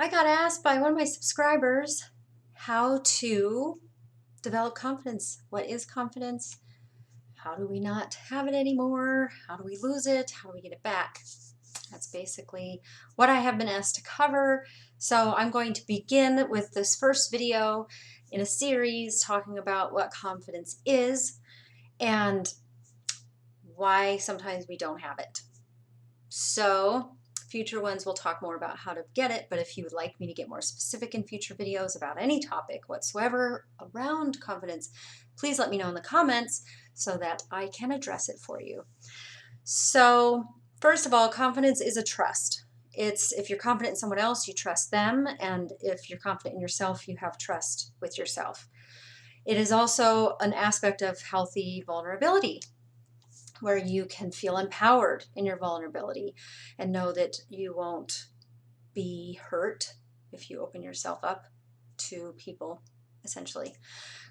I got asked by one of my subscribers how to develop confidence. What is confidence? How do we not have it anymore? How do we lose it? How do we get it back? That's basically what I have been asked to cover. So I'm going to begin with this first video in a series talking about what confidence is and why sometimes we don't have it. So future ones will talk more about how to get it, but if you would like me to get more specific in future videos about any topic whatsoever around confidence, please let me know in the comments so that I can address it for you. So first of all, confidence is a trust. It's if you're confident in someone else, you trust them, and if you're confident in yourself, you have trust with yourself. It is also an aspect of healthy vulnerability, where you can feel empowered in your vulnerability and know that you won't be hurt if you open yourself up to people, essentially.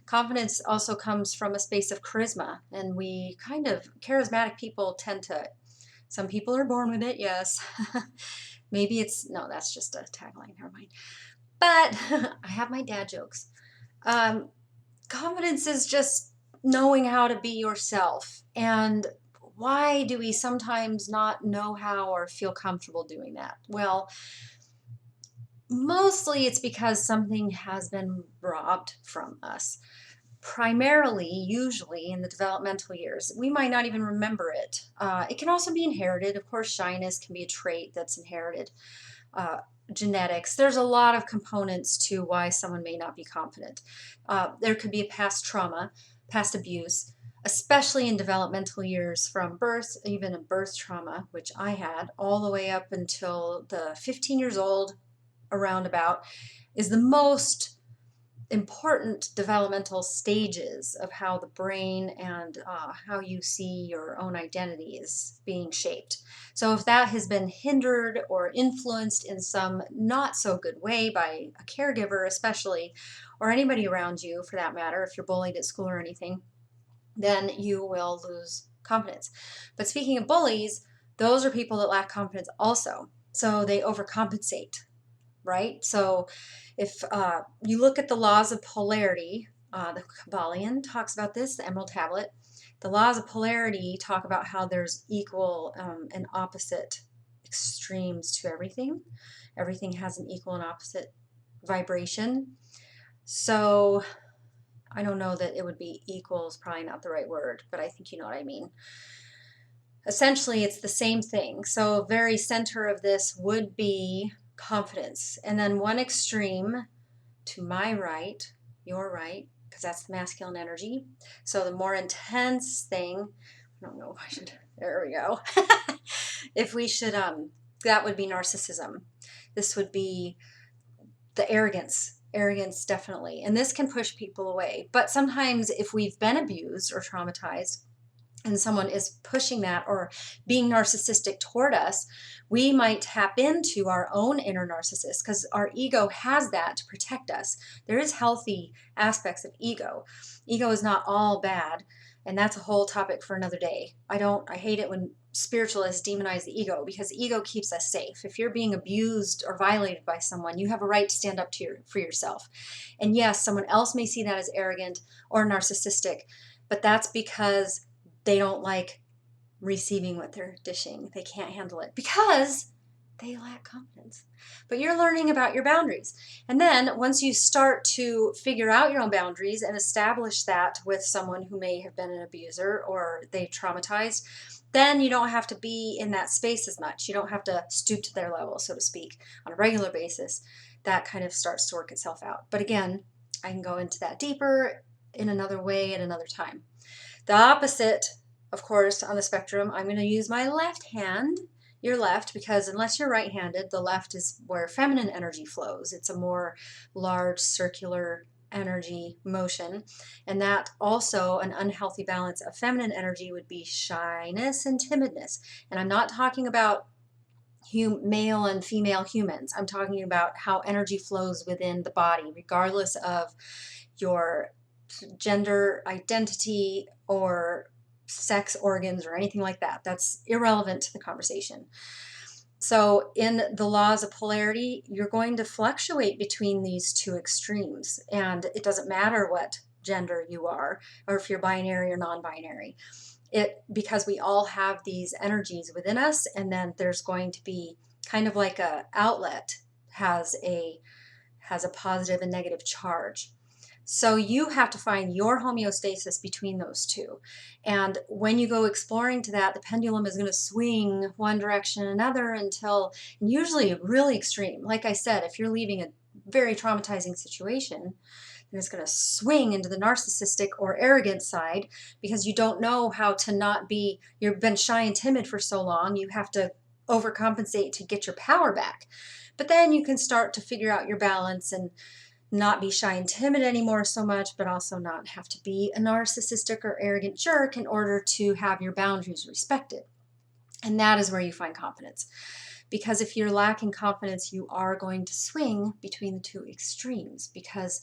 Confidence also comes from a space of charisma, and charismatic people tend to, some people are born with it, yes. Maybe it's, no, that's just a tagline, never mind. But I have my dad jokes. Confidence is just knowing how to be yourself. And why do we sometimes not know how or feel comfortable doing that? Well, mostly it's because something has been robbed from us. Primarily, usually in the developmental years, we might not even remember it. It can also be inherited. Of course, shyness can be a trait that's inherited. Genetics. There's a lot of components to why someone may not be confident. There could be a past trauma, past abuse, especially in developmental years from birth, even a birth trauma, which I had, all the way up until the 15 years old, around about, is the most important developmental stages of how the brain and how you see your own identity is being shaped. So if that has been hindered or influenced in some not so good way by a caregiver especially, or anybody around you for that matter, if you're bullied at school or anything, then you will lose confidence. But speaking of bullies, those are people that lack confidence also. So they overcompensate, right? So if you look at the laws of polarity, the Kabbalion talks about this, the Emerald Tablet. The laws of polarity talk about how there's equal and opposite extremes to everything. Everything has an equal and opposite vibration. So I don't know that it would be equal is probably not the right word, but I think you know what I mean. Essentially, it's the same thing. So very center of this would be confidence. And then one extreme to my right, your right, because that's the masculine energy. So the more intense thing, I don't know if I should, there we go. If we should, that would be narcissism. This would be the arrogance definitely. And this can push people away. But sometimes if we've been abused or traumatized, and someone is pushing that or being narcissistic toward us, we might tap into our own inner narcissist because our ego has that to protect us. There is healthy aspects of ego. Ego is not all bad, and that's a whole topic for another day. I hate it when spiritualists demonize the ego because the ego keeps us safe. If you're being abused or violated by someone, you have a right to stand up for yourself. And yes, someone else may see that as arrogant or narcissistic, but that's because they don't like receiving what they're dishing. They can't handle it because they lack confidence. But you're learning about your boundaries. And then once you start to figure out your own boundaries and establish that with someone who may have been an abuser or they traumatized, then you don't have to be in that space as much. You don't have to stoop to their level, so to speak, on a regular basis. That kind of starts to work itself out. But again, I can go into that deeper in another way at another time. The opposite, of course, on the spectrum, I'm going to use my left hand, your left, because unless you're right-handed, the left is where feminine energy flows. It's a more large circular energy motion. And that also, an unhealthy balance of feminine energy would be shyness and timidness. And I'm not talking about male and female humans. I'm talking about how energy flows within the body, regardless of your gender identity or sex organs or anything like that. That's irrelevant to the conversation. So in the laws of polarity, you're going to fluctuate between these two extremes, and it doesn't matter what gender you are, or if you're binary or non-binary. Because we all have these energies within us, and then there's going to be kind of like a outlet has a positive and negative charge. So you have to find your homeostasis between those two. And when you go exploring to that, the pendulum is going to swing one direction or another until, and usually really extreme. Like I said, if you're leaving a very traumatizing situation, then it's going to swing into the narcissistic or arrogant side because you don't know how to not be, you've been shy and timid for so long, you have to overcompensate to get your power back. But then you can start to figure out your balance and not be shy and timid anymore so much, but also not have to be a narcissistic or arrogant jerk in order to have your boundaries respected. And that is where you find confidence. Because if you're lacking confidence, you are going to swing between the two extremes because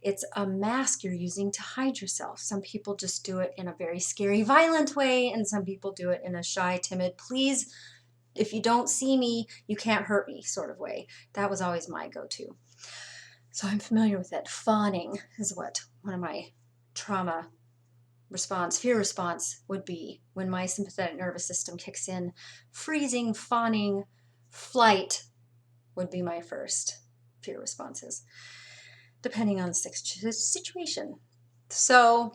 it's a mask you're using to hide yourself. Some people just do it in a very scary, violent way, and some people do it in a shy, timid, please, if you don't see me, you can't hurt me sort of way. That was always my go-to. So I'm familiar with it. Fawning is what one of my trauma response, fear response would be when my sympathetic nervous system kicks in. Freezing, fawning, flight would be my first fear responses, depending on the situation. So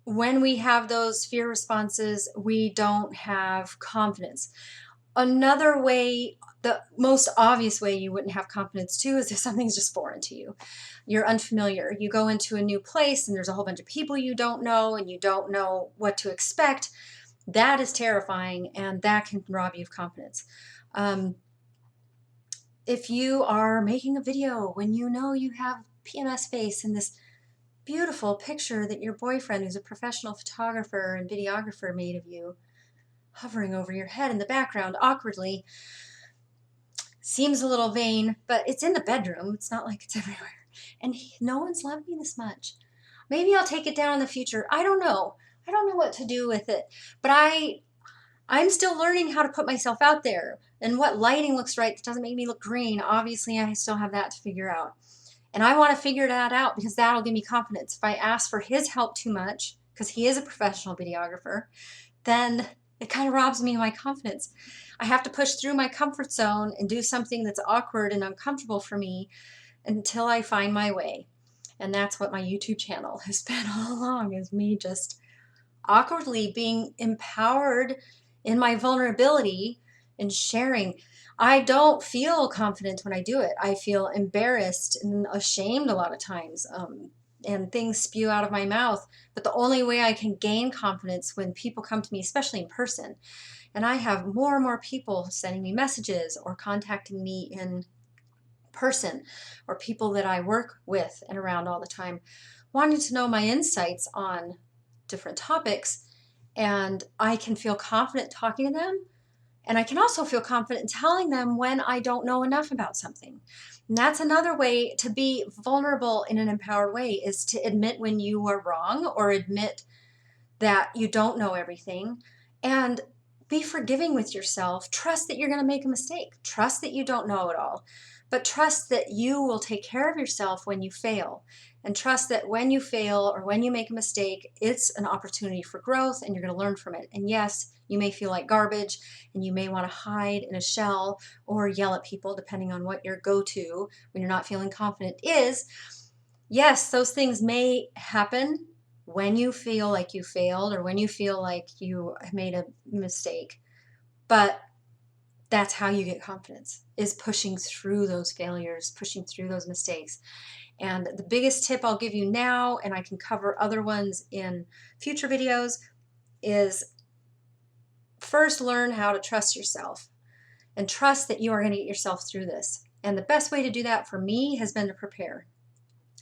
when we have those fear responses, we don't have confidence. Another way, the most obvious way you wouldn't have confidence too, is if something's just foreign to you. You're unfamiliar. You go into a new place and there's a whole bunch of people you don't know and you don't know what to expect. That is terrifying and that can rob you of confidence. If you are making a video when you know you have PMS face and this beautiful picture that your boyfriend, who's a professional photographer and videographer, made of you, hovering over your head in the background awkwardly, seems a little vain, but it's in the bedroom. It's not like it's everywhere. And no one's loved me this much. Maybe I'll take it down in the future. I don't know. I don't know what to do with it. But I'm still learning how to put myself out there and what lighting looks right that doesn't make me look green. Obviously, I still have that to figure out. And I want to figure that out because that'll give me confidence. If I ask for his help too much, because he is a professional videographer, then it kind of robs me of my confidence. I have to push through my comfort zone and do something that's awkward and uncomfortable for me until I find my way. And that's what my YouTube channel has been all along, is me just awkwardly being empowered in my vulnerability and sharing. I don't feel confident when I do it. I feel embarrassed and ashamed a lot of times. And things spew out of my mouth. But the only way I can gain confidence when people come to me, especially in person, and I have more and more people sending me messages or contacting me in person, or people that I work with and around all the time, wanting to know my insights on different topics, and I can feel confident talking to them. And I can also feel confident telling them when I don't know enough about something. And that's another way to be vulnerable in an empowered way, is to admit when you are wrong or admit that you don't know everything, and be forgiving with yourself. Trust that you're going to make a mistake. Trust that you don't know it all, but trust that you will take care of yourself when you fail. And trust that when you fail or when you make a mistake, it's an opportunity for growth and you're going to learn from it. And yes, you may feel like garbage and you may want to hide in a shell or yell at people, depending on what your go-to when you're not feeling confident is. Yes, those things may happen when you feel like you failed or when you feel like you made a mistake. But that's how you get confidence, is pushing through those failures, pushing through those mistakes. And the biggest tip I'll give you now, and I can cover other ones in future videos, is first learn how to trust yourself and trust that you are going to get yourself through this. And the best way to do that for me has been to prepare.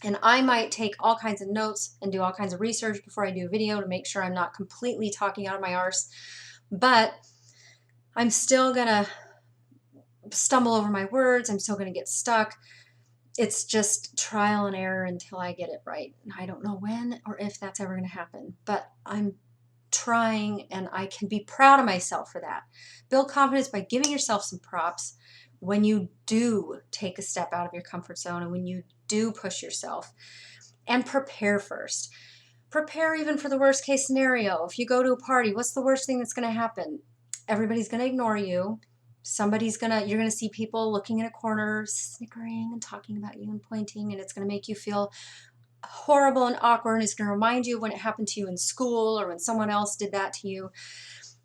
And I might take all kinds of notes and do all kinds of research before I do a video to make sure I'm not completely talking out of my arse. But I'm still going to stumble over my words. I'm still going to get stuck. It's just trial and error until I get it right. I don't know when or if that's ever going to happen, but I'm trying, and I can be proud of myself for that. Build confidence by giving yourself some props when you do take a step out of your comfort zone and when you do push yourself. And prepare first. Prepare even for the worst case scenario. If you go to a party, what's the worst thing that's going to happen? Everybody's going to ignore you. You're going to see people looking in a corner, snickering and talking about you and pointing, and it's going to make you feel horrible and awkward, and it's going to remind you of when it happened to you in school or when someone else did that to you.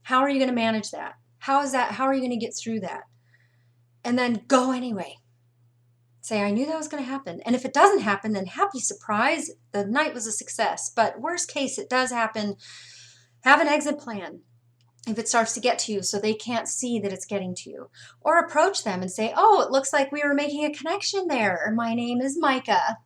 How are you going to manage that? How are you going to get through that? And then go anyway. Say, I knew that was going to happen. And if it doesn't happen, then happy surprise, the night was a success. But worst case, it does happen. Have an exit plan if it starts to get to you so they can't see that it's getting to you. Or approach them and say, oh, it looks like we were making a connection there. Or my name is Micah.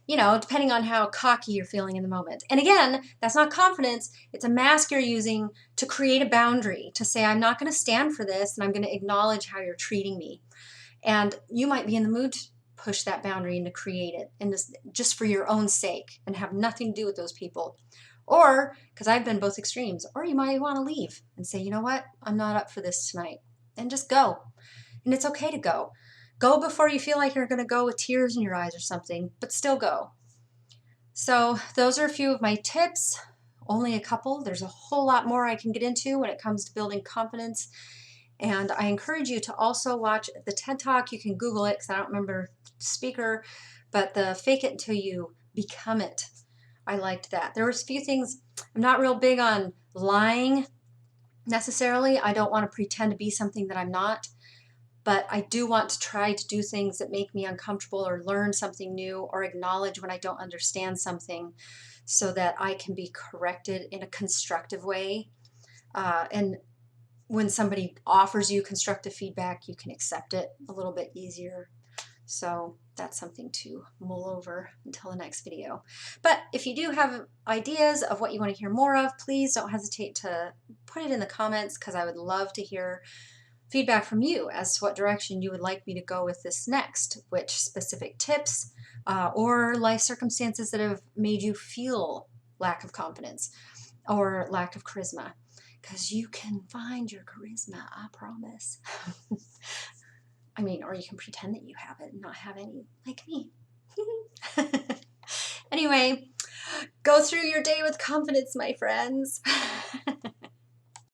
You know, depending on how cocky you're feeling in the moment. And again, that's not confidence. It's a mask you're using to create a boundary, to say, I'm not going to stand for this, and I'm going to acknowledge how you're treating me. And you might be in the mood to push that boundary and to create it, and just for your own sake, and have nothing to do with those people. Or, because I've been both extremes, or you might want to leave and say, you know what, I'm not up for this tonight. And just go. And it's okay to go. Go before you feel like you're going to go with tears in your eyes or something, but still go. So those are a few of my tips, only a couple. There's a whole lot more I can get into when it comes to building confidence. And I encourage you to also watch the TED Talk. You can Google it because I don't remember the speaker, but the Fake It Until You Become It. I liked that. There was a few things. I'm not real big on lying necessarily. I don't want to pretend to be something that I'm not. But I do want to try to do things that make me uncomfortable or learn something new or acknowledge when I don't understand something so that I can be corrected in a constructive way. And when somebody offers you constructive feedback, you can accept it a little bit easier. So that's something to mull over until the next video. But if you do have ideas of what you want to hear more of, please don't hesitate to put it in the comments because I would love to hear feedback from you as to what direction you would like me to go with this next, which specific tips or life circumstances that have made you feel lack of confidence or lack of charisma, because you can find your charisma, I promise. I mean, or you can pretend that you have it and not have any, like me. Anyway, go through your day with confidence, my friends.